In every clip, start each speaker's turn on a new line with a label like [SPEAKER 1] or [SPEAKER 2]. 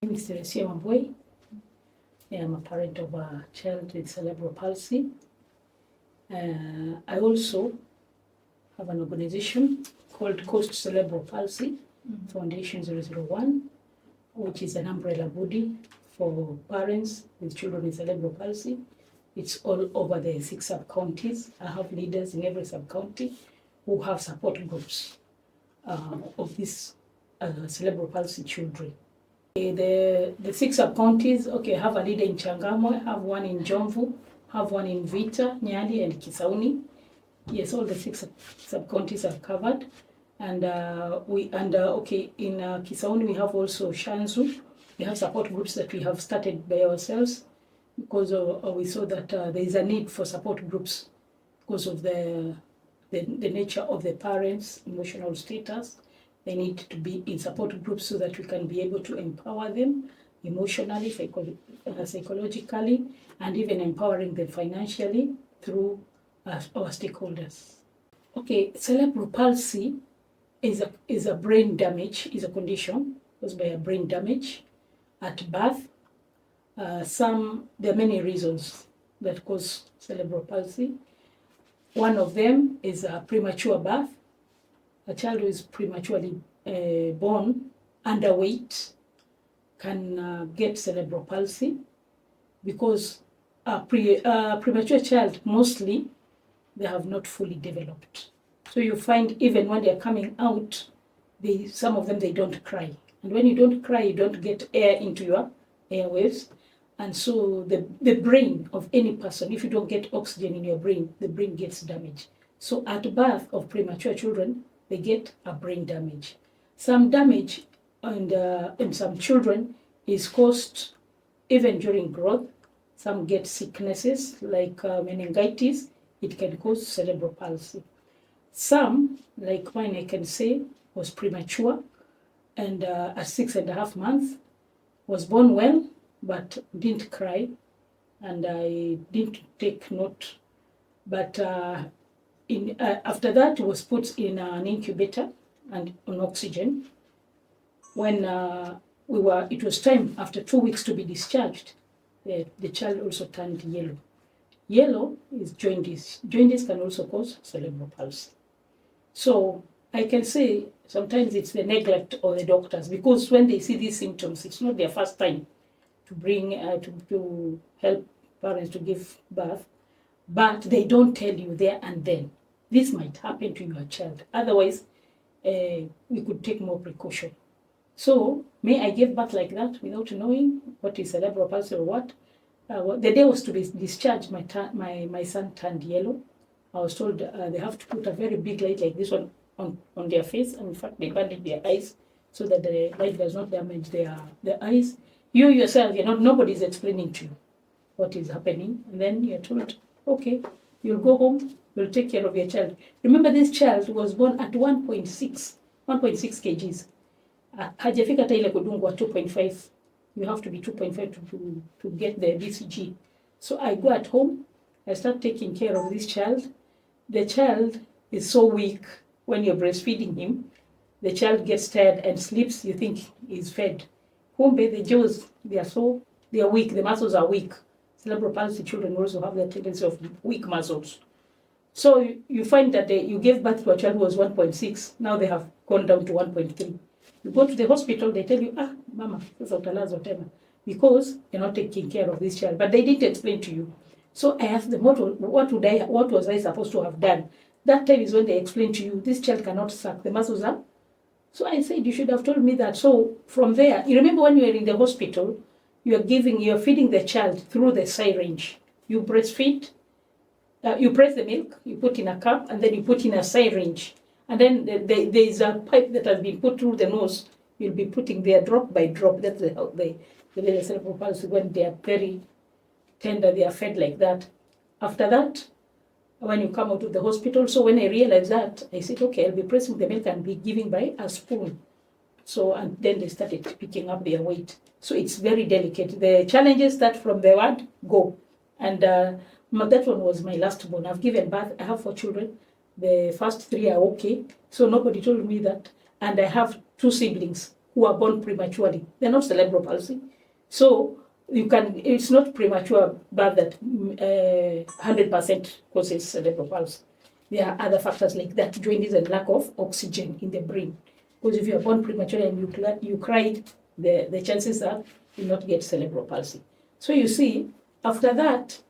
[SPEAKER 1] My name is Celebral. I am a parent of a child with cerebral palsy. I also have an organization called Coast Celebral Palsy Foundation 001, which is an umbrella body for parents with children with cerebral palsy. It's all over the 6 sub-counties. I have leaders in every sub-county who have support groups of these cerebral palsy children. The 6 sub-counties, I have a leader in Changamwe, I have one in Jomvu, have one in Vita, Nyali, and Kisauni. Yes, all the 6 sub-counties are covered. And in Kisauni we have also Shanzu. We have support groups that we have started by ourselves because we saw that there is a need for support groups because of the nature of the parents' emotional status. They need to be in support groups so that we can be able to empower them emotionally, psychologically, and even empowering them financially through our stakeholders. Cerebral palsy is a brain damage, is a condition caused by a brain damage at birth. There are many reasons that cause cerebral palsy. One of them is a premature birth. A child who is prematurely born underweight can get cerebral palsy because a premature child, mostly, they have not fully developed. So you find even when they're coming out, some of them, they don't cry. And when you don't cry, you don't get air into your airwaves. And so the brain of any person, if you don't get oxygen in your brain, the brain gets damaged. So at birth of premature children, they get a brain damage. Some damage in some children is caused even during growth. Some get sicknesses like meningitis. It can cause cerebral palsy. Some, like mine, I can say, was premature and at 6.5 months, was born well, but didn't cry, and I didn't take note. But after that, was put in an incubator and on oxygen. When it was time after 2 weeks to be discharged, the child also turned yellow. Yellow is jaundice. Jaundice can also cause cerebral palsy. So I can say sometimes it's the neglect of the doctors, because when they see these symptoms, it's not their first time to bring to help parents to give birth, but they don't tell you there and then. This might happen to your child. Otherwise, we could take more precaution. So, may I give birth like that without knowing what is cerebral palsy or what? The day was to be discharged, my son turned yellow. I was told they have to put a very big light like this one on their face. And in fact, they bandage their eyes so that the light does not damage their eyes. You yourself, nobody's explaining to you what is happening. And then you're told, okay, you'll go home, you'll take care of your child. Remember, this child was born at 1.6 kgs. Hajafika hata ile kudungwa 2.5. You have to be 2.5 to get the BCG. So I go at home, I start taking care of this child. The child is so weak when you're breastfeeding him. The child gets tired and sleeps, you think he's fed. Kumbe, the jaws, they are weak, the muscles are weak. Cerebral palsy children also have the tendency of weak muscles. So you find that you gave birth to a child who was 1.6, now they have gone down to 1.3. You go to the hospital, they tell you, mama, because you're not taking care of this child. But they didn't explain to you. So I asked them, what was I supposed to have done? That time is when they explained to you, this child cannot suck, the muscles are. So I said, you should have told me that. So from there, you remember when you were in the hospital, you're feeding the child through the syringe. You breastfeed, you press the milk, you put in a cup, and then you put in a syringe. And then there is a pipe that has been put through the nose. You'll be putting there drop by drop. That's the cerebral palsy, when they are very tender, they are fed like that. After that, when you come out of the hospital, so when I realized that, I said, okay, I'll be pressing the milk and be giving by a spoon. So, and then they started picking up their weight. So it's very delicate. The challenges start from the word go. And that one was my last born. I've given birth. I have 4 children. The first 3 are okay. So nobody told me that. And I have 2 siblings who are born prematurely. They're not cerebral palsy. So it's not premature birth that 100% causes cerebral palsy. There are other factors like that, jaundice and lack of oxygen in the brain. Because if you are born prematurely and you cried, the chances are you will not get cerebral palsy. So you see, after that,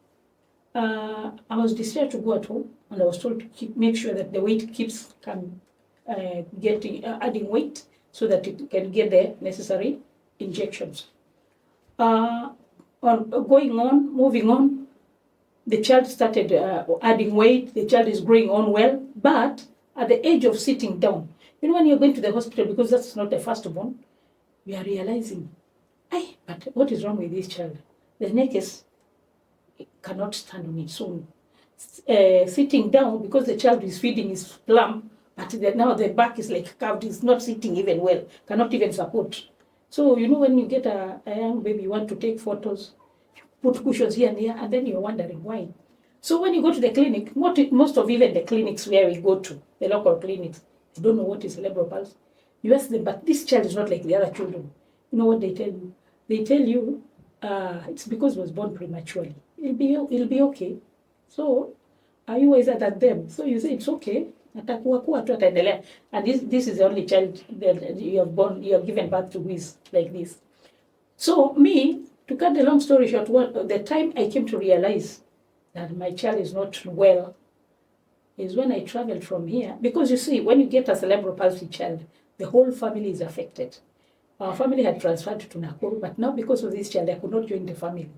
[SPEAKER 1] I was decided to go at home, and I was told to make sure that the weight keeps adding weight so that it can get the necessary injections. Moving on, the child started adding weight. The child is growing on well, but at the age of sitting down, when you're going to the hospital, because that's not the firstborn, we are realizing, but what is wrong with this child? The neck cannot stand on its own. Sitting down, because the child is feeding is plump, but now the back is like curved, it's not sitting even well, cannot even support. So, when you get a young baby, you want to take photos, put cushions here and there, and then you're wondering why. So when you go to the clinic, most of even the clinics where we go to, the local clinics, they don't know what is cerebral palsy. You ask them, but this child is not like the other children. You know what they tell you? They tell you it's because it was born prematurely. It'll be okay. So are you wiser than them? So you say it's okay. And this is the only child that you have given birth to who is like this. So me, to cut the long story short, the time I came to realize that my child is not well is when I traveled from here. Because you see, when you get a cerebral palsy child, the whole family is affected. Our family had transferred to Nakuru, but now because of this child, I could not join the family.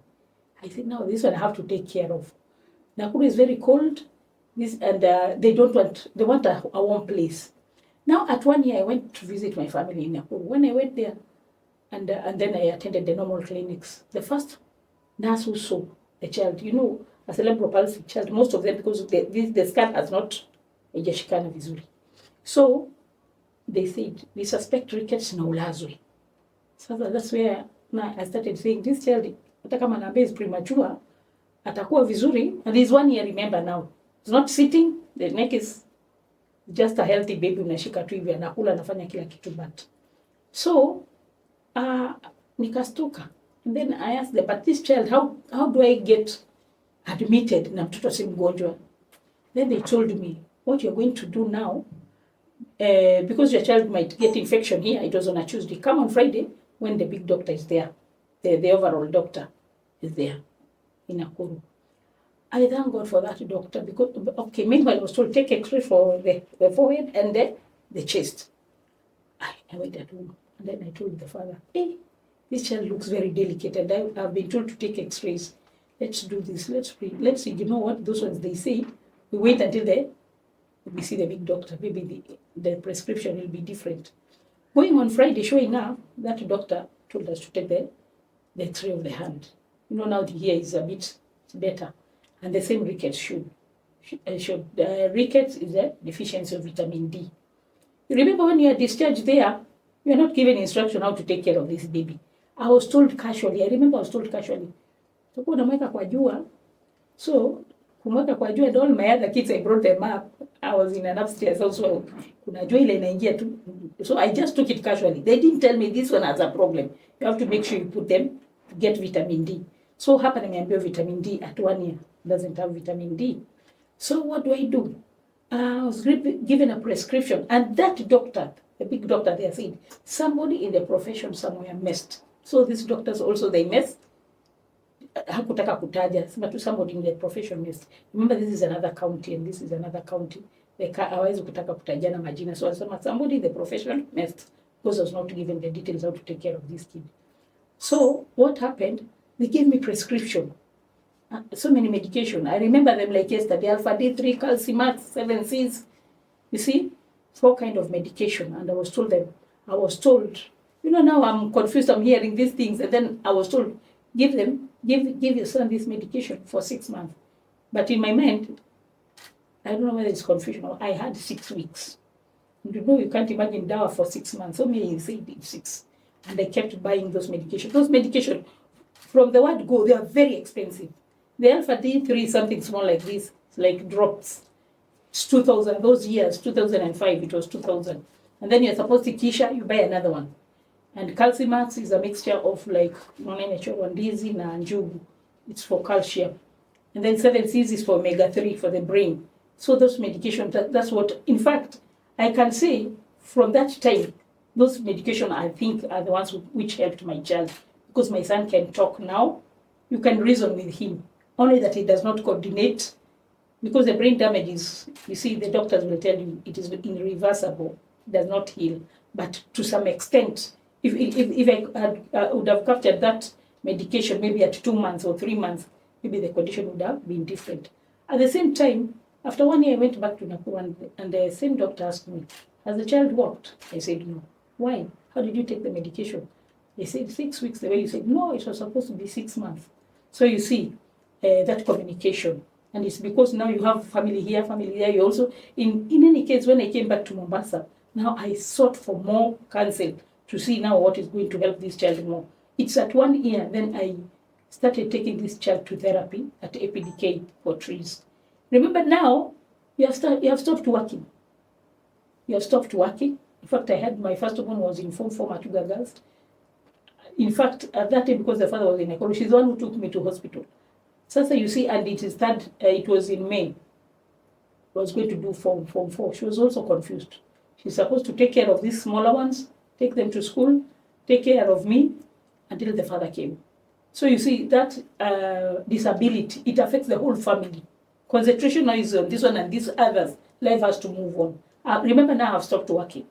[SPEAKER 1] I said, now this one I have to take care of. Nakuru is very cold, they want a warm place. Now at 1 year, I went to visit my family in Nakuru. When I went there, and then I attended the normal clinics, the first nurse who saw the child, a cerebral palsy child, most of them, because the scan has not haijashikana vizuri. So they said, we suspect rickets na ulazwe. So that's where now I started saying, this child, hata kama naambia is premature, atakuwa vizuri, and he's 1 year, remember now. It's not sitting, the neck is just a healthy baby, unashika tu hivi, anakula, anafanya kila kitu, but. So, nikastuka. And then I asked them, but this child, how do I get admitted na mtoto si mgonjwa? Then they told me, what you're going to do now, because your child might get infection here, it was on a Tuesday, come on Friday when the big doctor is there, the overall doctor is there in Nakuru. I thank God for that doctor, because, meanwhile I was told, take x-ray for the forehead and the chest. I went at home, and then I told the father, hey, this child looks very delicate, and I've been told to take x-rays. Let's do this, let's see, you know what, those ones they say, we wait until we see the big doctor, maybe the prescription will be different. Going on Friday, showing up, that doctor told us to take the x-ray of the hand. Now the ear is a bit better. And the same rickets showed. Rickets is a deficiency of vitamin D. You remember when you are discharged there, you are not given instruction how to take care of this baby. I was told casually, tukuwa namweka kwa jua. So, kumweka kwa jua, and all my other kids, I brought them up. I was in an upstairs also. Kuna jua ile inaingia tu. So I just took it casually. They didn't tell me this one has a problem. You have to make sure you put them to get vitamin D. So hapa nimeambiwa vitamin D at 1 year doesn't have vitamin D. So what do? I was given a prescription, and that doctor, the big doctor there, said somebody in the profession somewhere messed. So these doctors also, they messed. Hakutaka kutaja, but somebody in the profession messed. Remember, this is another county and this is another county. Hawezi kutaka kutajana majina. So somebody in the profession messed because I was not given the details how to take care of this kid. So what happened? They gave me prescription. So many medication. I remember them like yesterday. Alpha D3, Calcimax, 7Cs. You see? 4 kind of medication. And I was told, now I'm confused. I'm hearing these things. And then I was told, give your son this medication for 6 months. But in my mind, I don't know whether it's confusion or I had 6 weeks. And you can't imagine dawa for 6 months. So many said it's 6. And I kept buying those medications. Those medications, from the word go, they are very expensive. The Alpha D3 is something small like this. It's like drops. It's 2,000. Those years, 2005, it was 2,000. And then you're supposed to Kisha, you buy another one. And Calcimax is a mixture of like ndizi na njugu. It's for calcium. And then 7Cs is for omega-3 for the brain. So those medications, that's what, in fact, I can say from that time, those medications I think are the ones which helped my child. Because my son can talk now, you can reason with him. Only that he does not coordinate. Because the brain damage is, you see, the doctors will tell you it is irreversible, it does not heal. But to some extent, if I would have captured that medication maybe at 2 months or 3 months, maybe the condition would have been different. At the same time, after 1 year, I went back to Nakuru and the same doctor asked me, has the child walked? I said, no. Why? How did you take the medication? They said 6 weeks. The way you said, no, it was supposed to be 6 months. So you see, that communication. And it's because now you have family here, family there. You also, in any case, when I came back to Mombasa, now I sought for more counsel to see now what is going to help this child more. It's at 1 year, then I started taking this child to therapy at APDK for trees. Remember now, you have stopped working. You have stopped working. In fact, I had my first one was in Form 4 Matuga Girls. In fact, at that time, because the father was in Nakuru, she's the one who took me to hospital. So you see, and it was in May. I was going to do Form 4. She was also confused. She's supposed to take care of these smaller ones, take them to school, take care of me, until the father came. So you see, that disability, it affects the whole family. Concentration now is on this one and these others. Life has to move on. Remember now I've stopped working.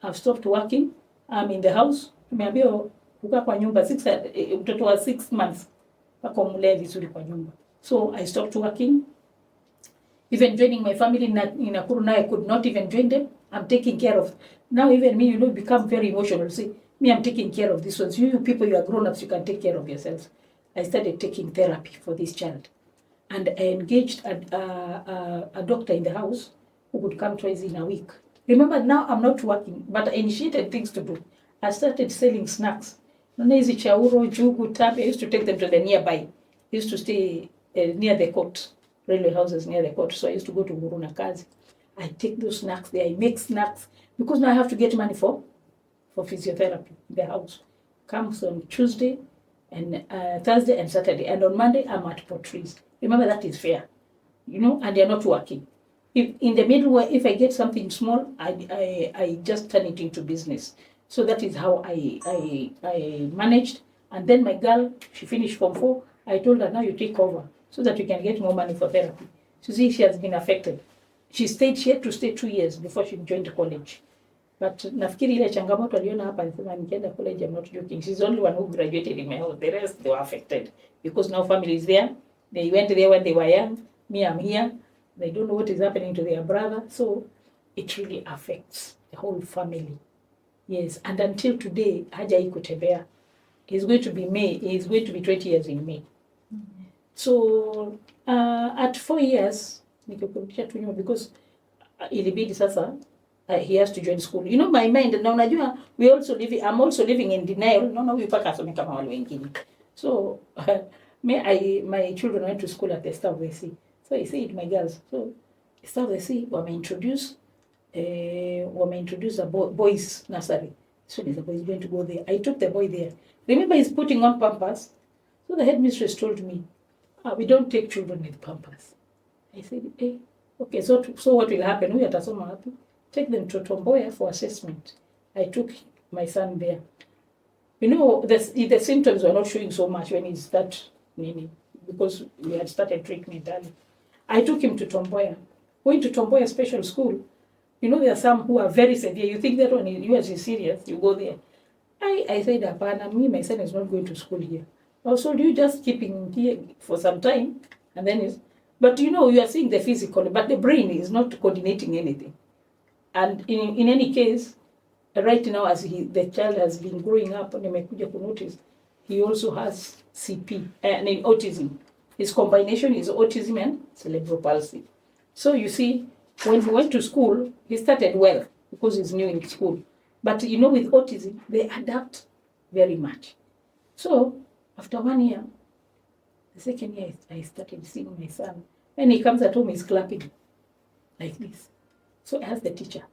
[SPEAKER 1] I'm in the house. Nimeambia kukaa kwa nyumba mtoto wa 6 months mpaka umlee vizuri kwa nyumba. So I stopped working. Even joining my family in Nakuru now, I could not even join them. I'm taking care of. Now even me, become very emotional. See, me, I'm taking care of this ones. You people, you are grown-ups, you can take care of yourselves. I started taking therapy for this child. And I engaged a doctor in the house who would come twice in a week. Remember, now I'm not working, but I initiated things to do. I started selling snacks. Hizi chauro, jugu, tabe. I used to take them to the nearby. I used to stay near the court, railway houses near the court. So I used to go to Muruna Kazi. I take those snacks there. I make snacks because now I have to get money for physiotherapy in the house. Comes on Tuesday and Thursday and Saturday. And on Monday, I'm at Portrees. Remember, that is fair. And they're not working. If in the middle, if I get something small, I just turn it into business. So that is how I managed. And then my girl, she finished Form 4. I told her, now you take over so that you can get more money for therapy. So see, she has been affected. She had to stay 2 years before she joined college. But nafikiri ile changamoto aliona hapa alisema nikienda college, I'm not joking. She's the only one who graduated in my house. The rest, they were affected. Because now family is there. They went there when they were young. Me, I'm here. They don't know what is happening to their brother. So it really affects the whole family. Yes, and until today, hajai kutembea. He's going to be 20 years in May. Mm-hmm. So at 4 years, nikikurudisha tu nyuma because ilibidi sasa he has to join school. My mind, na unajua I'm also living in denial. No, we paka asome kama wale wengine. So my children went to school at the Star of the Sea. So I said, my girls, so Star of the Sea wameintroduce a boys nursery. So the boy is going to go there. I took the boy there. Remember, he's putting on pampers. So the headmistress told me, we don't take children with pampers. I said, okay, so what will happen? We atasoma happy. Take them to Tomboya for assessment. I took my son there. The symptoms were not showing so much when he started, because we had started treatment early. I took him to Tomboya. Going to Tomboya special school, there are some who are very severe. You think that when yours is serious, you go there. I said, Apana, my son is not going to school here. Also, you just keep him here for some time, and then but you are seeing the physical, but the brain is not coordinating anything. And in any case, right now, as the child has been growing up, and nimekuja to notice, he also has CP, and autism. His combination is autism and cerebral palsy. So you see, when he went to school, he started well because he's new in school. But with autism, they adapt very much. So after 1 year, the second year, I started seeing my son. When he comes at home, he's clapping like this. So I asked the teacher,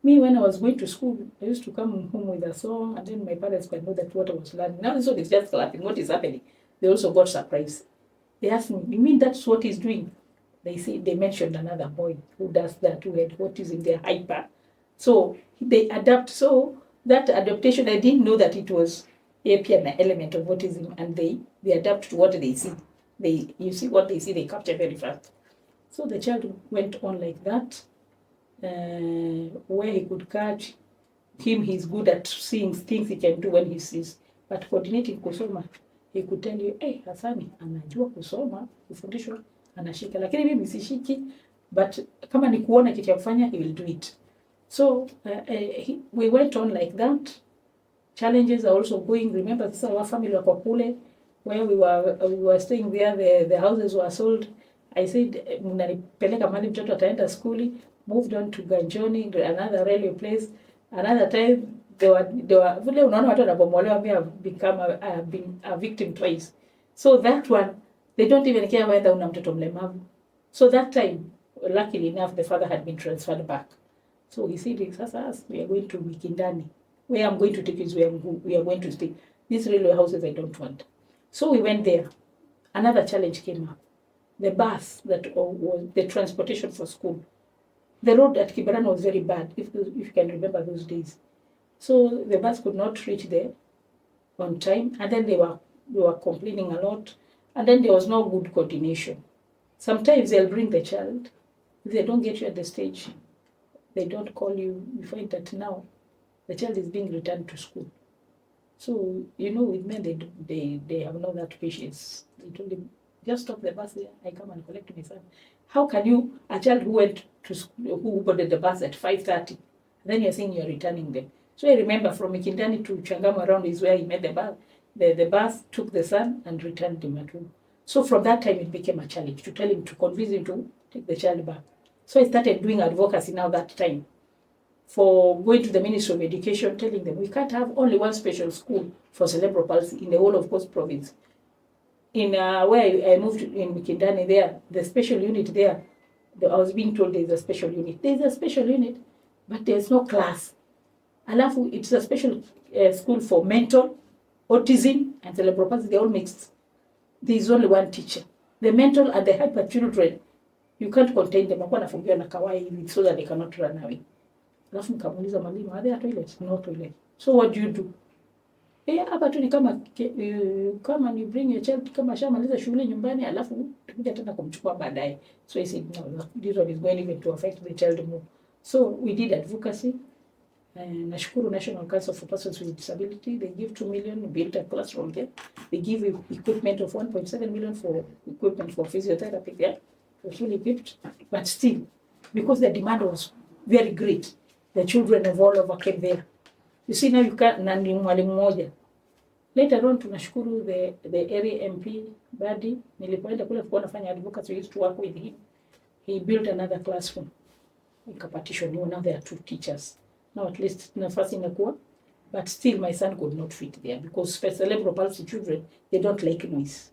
[SPEAKER 1] Me, when I was going to school, I used to come home with a song, and then my parents could know that what I was learning. Now this one is just clapping. What is happening? They also got surprised. They asked me, "You mean that's what he's doing?" They mentioned another boy who does that, who had autism. They're hyper, so they adapt. So that adaptation, I didn't know that it was an element of autism, and they adapt to what they see. You see what they see, they capture very fast. So the child went on like that, where he could catch him. He's good at seeing things he can do when he sees, but coordinating kusoma, he could tell you, hey, Hasani anajua kusoma, kufundishwa anashika, lakini mimi sishiki, but kama ni kuona kitu ya kufanya, he will do it. So we went on like that. Challenges are also going. Remember, this is our family wako kule, where we were staying there. The houses were sold. I said, mnanipeleka mahali mtoto ataenda skuli. Moved on to Ganjoni, another railway place. Another time, they were vile unaona watu wanabomolewa. Me have been a victim twice. So that one, they don't even care whether una mtoto mlemavu. So that time, luckily enough, the father had been transferred back. So he said, sasa we are going to Mikindani. Where I'm going to take is where we are going to stay. These railway houses I don't want. So we went there. Another challenge came up. The bus that was the transportation for school. The road at Kibarani was very bad, if you can remember those days. So the bus could not reach there on time, and then they were complaining a lot, and then there was no good coordination. Sometimes they'll bring the child. If they don't get you at the stage, they don't call you. You find that now the child is being returned to school. So, with men, they have not that patience. They told him, just stop the bus there, I come and collect my son. How can you, a child who went to school, who boarded the bus at 5:30, then you're saying you're returning them? So I remember from Mikindani to Changamu around is where he met the bus. The bus took the son and returned him at home. So from that time, it became a challenge to tell him, to convince him to take the child back. So I started doing advocacy now that time for going to the Ministry of Education, telling them we can't have only one special school for cerebral palsy in the whole of Coast Province. In where I moved in Mikindani there, the special unit there, I was being told there's a special unit. There's a special unit, but there's no class. Alafu, it's a special school for mental, autism, and cerebral palsy. They're all mixed. There's only one teacher. The mental and the hyper children, you can't contain them. Wakwa nafungiwa na kawai hivi so that they cannot run away. Alafu nikamuuliza mwalimu, are there toilets? No toilet. So what do you do? Hapa tu ni kama ni bring your child kama shamaliza shule nyumbani alafu tukuja tena kumchukua baadaye. So I said, no, this one is going even to affect the child more. So we did advocacy. Nashukuru National Council for Persons with Disability. They give 2 million, built a classroom there. They give equipment of 1.7 million for equipment for physiotherapy there. It was fully equipped. But still, because the demand was very great, the children of all over came there. You see, now you can't, na ni mwalimu mmoja. Later on, tunashukuru the area MP, Badi, nilipoenda kule kuwa nafanya advocacy, we used to work with him. He built another classroom. Ikapatishwa, now there are 2 teachers. Now at least nafasi inakuwa, but still my son could not fit there because cerebral palsy children, they don't like noise.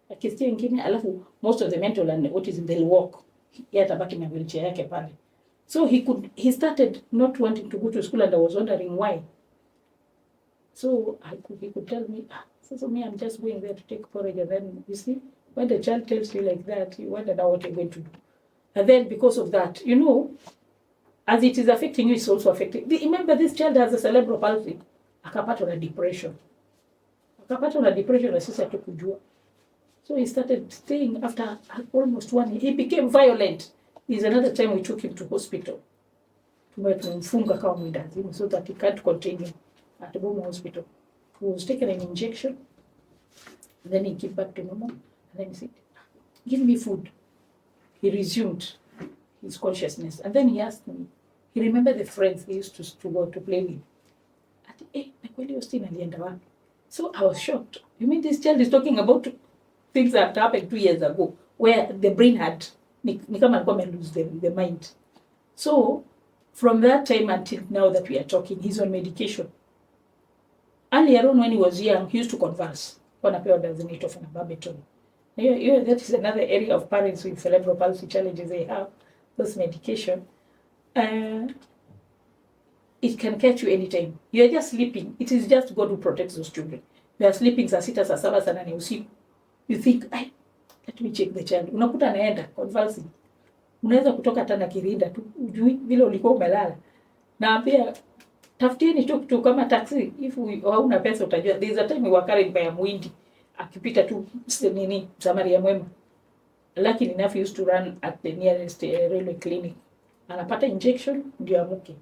[SPEAKER 1] Akisikia wengine, alafu most of the mental and autism, they'll walk. Yeye atabaki na wheelchair yake pale. So he started not wanting to go to school, and I was wondering why. So he could tell me, so me, I'm just going there to take porridge. And then, you see, when the child tells you like that, you wonder now what you're going to do. And then because of that, as it is affecting you, it's also affecting. Remember, this child has a cerebral palsy. Akapatwa na depression. Na sisi hatukujua. So he started staying after almost 1 year. He became violent. Is another time we took him to hospital. Tumemfunga kama mwendazimu so that he can't continue at Boma Hospital. He was taken an injection. And then he came back to normal. And then he said, give me food. He resumed his consciousness. And then he asked me, he remembered the friends he used to go to play with. So I was shocked. You mean this child is talking about things that happened 2 years ago, where the brain had, ni kama alikuwa lose the mind. So from that time until now that we are talking, he's on medication. Earlier on when he was young, he used to converse. Wanapewa dazinator na barbiton. That is another area of parents with cerebral palsy challenges they have, those medication. it can catch you anytime. You are just sleeping. It is just God who protects those children. You are sleeping saa 6, saa 7, saa 8 usiku. You think, let me check the child. Unakuta anaenda convulsing. Unaweza kutoka hata na kirinda tu, ujui vile ulikuwa umelala. Naambia tafutieni tuk kama taxi. If hauna pesa utajua. There is a time we were carried by a Muhindi. Akipita tu Samaria Mwema. Luckily enough, he used to run at the nearest railway clinic. Anapata injection ndio amuke.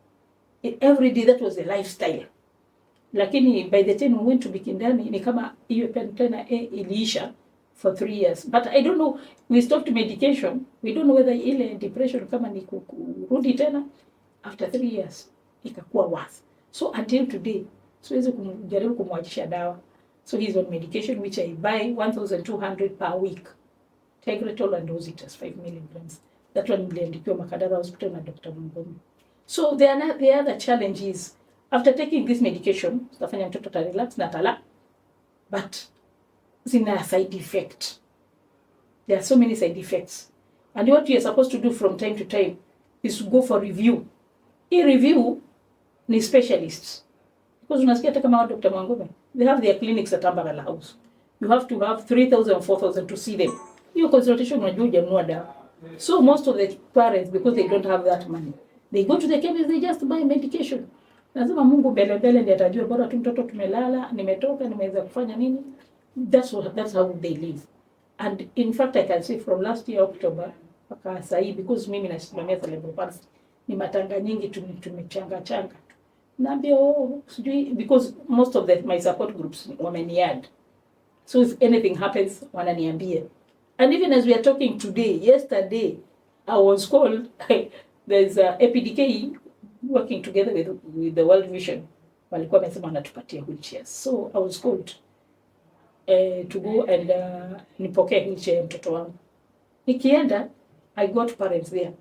[SPEAKER 1] Every day that was the lifestyle. Lakini by the time we went to Bikindani ni kama hiyo tena iliisha for 3 years. But I don't know, we stopped medication. We don't know whether ile depression kama ni kurudi tena after 3 years ikakuwa worse. So until today siwezi kujaribu kumwachisha dawa. So he's on medication which I buy 1,200 per week. Tegretol and Ositas 5 milligrams. That one niliandikiwa Makadara Hospital na Dr. Mungome. So the other challenge is after taking this medication, tutafanya mtoto ta relax na tala, but zina side effect. There are so many side effects. And what you are supposed to do from time to time is to go for review. Hii review ni specialists. Because unasikia hata kama Dr. Mungome, they have their clinics at Ambagala House. You have to have 3,000, 4,000 to see them. Hiyo consultation unajua hujanunua dawa. So most of the parents, because they don't have that money, they go to the chemist, they just buy medication. Lazima Mungu mbele ndiye atajua bora tu mtoto tumelala, nimetoka, nimeweza kufanya nini. That's how they live. And in fact I can say from last year October mpaka sasa hivi, because mimi nasimamia Celebral Palsy, ni matanga nyingi tumechanga. Naambia sijui, because most of my support groups wameniadd. So if anything happens wananiambia. And even as we are talking today, yesterday I was called there's a APDK working together with the World Vision. Walikuwa wamesema wanatupatia wheelchairs. So I was called to go and nipokee wheelchair mtoto wangu. Nikienda, I got parents there.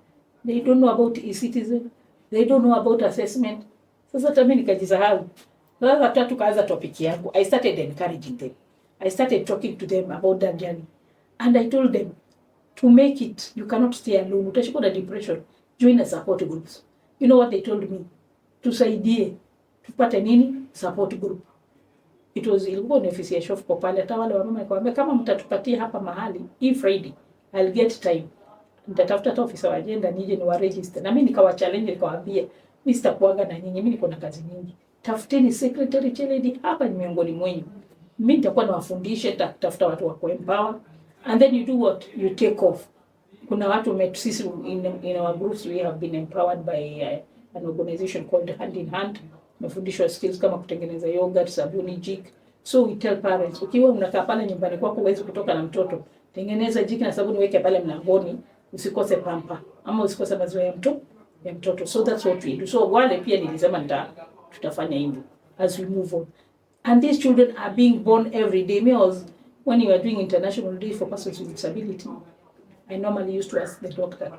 [SPEAKER 1] They don't know about e-citizen. They don't know about assessment. Sasa hata mimi nikajisahau. Sasa tukaanza topic yangu. I started encouraging them. I started talking to them about that journey. And I told them, to make it, you cannot stay alone. Utashikwa na depression. Join a support groups. You know what they told me? Tusaidie. Tupate nini? Support group. Ilikuwa ni ofisi ya Shof Kopale. Hata wale wamama nikamwambia kama mtatupatia hapa mahali, hii Friday, I'll get time. Nitatafuta hata ofisa wa agenda nije ni wa register. Na mimi nikawa challenge nikawaambia, mimi sitakuanga na nyinyi, mimi niko na kazi nyingi. Tafuteni secretary cheledi hapa ni miongoni mwenyu. Mimi nitakuwa nawafundisha, tafuta watu wa kuempower. And then you do what? You take off. Kuna watu sisi in our groups we have been empowered by an organization called Hand in Hand. Mefundishwa skills kama kutengeneza yogurt, sabuni, jik. So we tell parents, ukiwa unakaa pale nyumbani kwako huwezi kutoka na mtoto, tengeneza jik na sabuni weke pale mlangoni, usikose pampa ama usikose maziwa ya mtoto. So that's what we do. So wale pia nilisema tutafanya hivyo as we move on. And these children are being born every day. When you are doing International Day for Persons with Disability, I normally used to ask the doctor,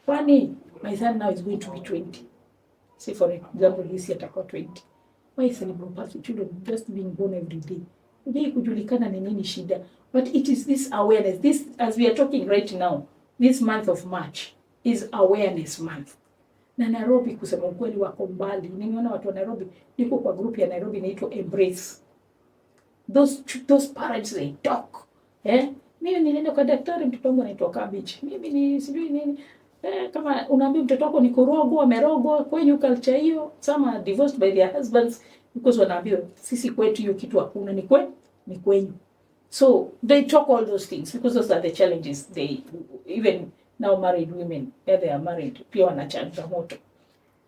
[SPEAKER 1] Kwani, my son now is going to be 20. Say for example, this year atakuwa 20. Why Celebral Palsy children just being born every day? Ujai kujulikana ni nini shida. But it is this awareness. This, as we are talking right now, this month of March is awareness month. Na Nairobi kusema ukweli wako mbali. Nimeona watu wa Nairobi, niko kwa group ya Nairobi inaitwa Embrace. Those parents they talk. Mimi nilienda kwa daktari, mtoto wangu anaitwa Cabbage. Mimi ni sijui nini. Kama unaambia mtoto wako ni kurogwa, amerogwa, kwenye culture hiyo, some are divorced by their husbands because wanaambiwa sisi kwetu hiyo kitu hakuna, ni kwenyu. So they talk all those things because those are the challenges they, even now married women, they are married, pia wana changamoto.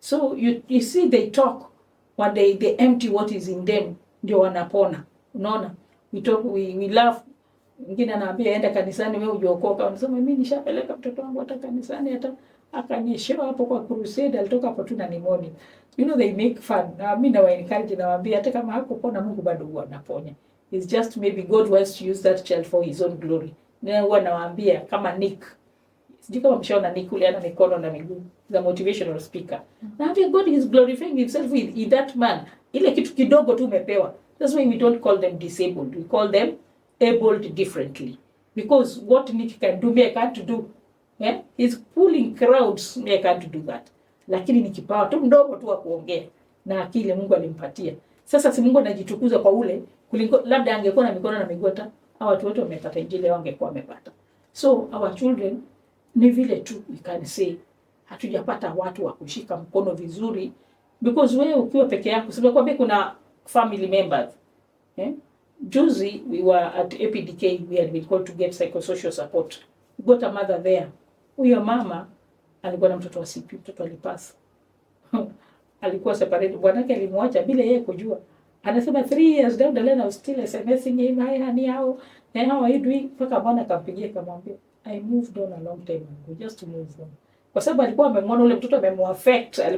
[SPEAKER 1] So you see they talk, one day they empty what is in them, ndio wanapona. Unaona? We laugh. Mwingine anaambia enda kanisani wewe ujokoka. Anasema mimi nishapeleka mtoto wangu hata kanisani, hata akanyeshewa hapo kwa crusade, alitoka hapo tu na pneumonia. You know, they make fun. Na mimi na encourage na waambia hata kama hakupona Mungu bado huwa anaponya. It's just maybe God wants to use that child for his own glory. Na huwa nawaambia kama Nick. Sijui kama mshaona Nick ule ana mikono na miguu, the motivational speaker. Naambia God is glorifying himself with that man. Ile kitu kidogo tu umepewa. That's why we don't call them disabled. We call them abled differently. Because what Nick can do, me I can't do. Yeah? He's pulling crowds, me I can't do that. lakini ni kipawa tu mdogo tu wa kuongea na akili Mungu alimpatia. Sasa si Mungu anajitukuza kwa ule kuliko labda angekuwa na mikono na miguu hata hao watu wote wamepata injili wangekuwa wamepata. So our children ni vile tu we can say hatujapata watu wa kushika mkono vizuri, because wewe ukiwa peke yako sio kwamba kuna family members. Juzi we were at APDK, we had been called to get psychosocial support. We got a mother there. Huyo mama alikuwa na mtoto wa CP, mtoto alipasa. Alikuwa separate, bwanake alimwacha bila yeye kujua. Anasema 3 years down the line I was still SMSing him, hi honey, how are you doing? Paka bwana akampigia kamwambia I moved on a long time ago, just to move on. Kwa sababu alikuwa amemwona ule mtoto amemwaffect, alikuwa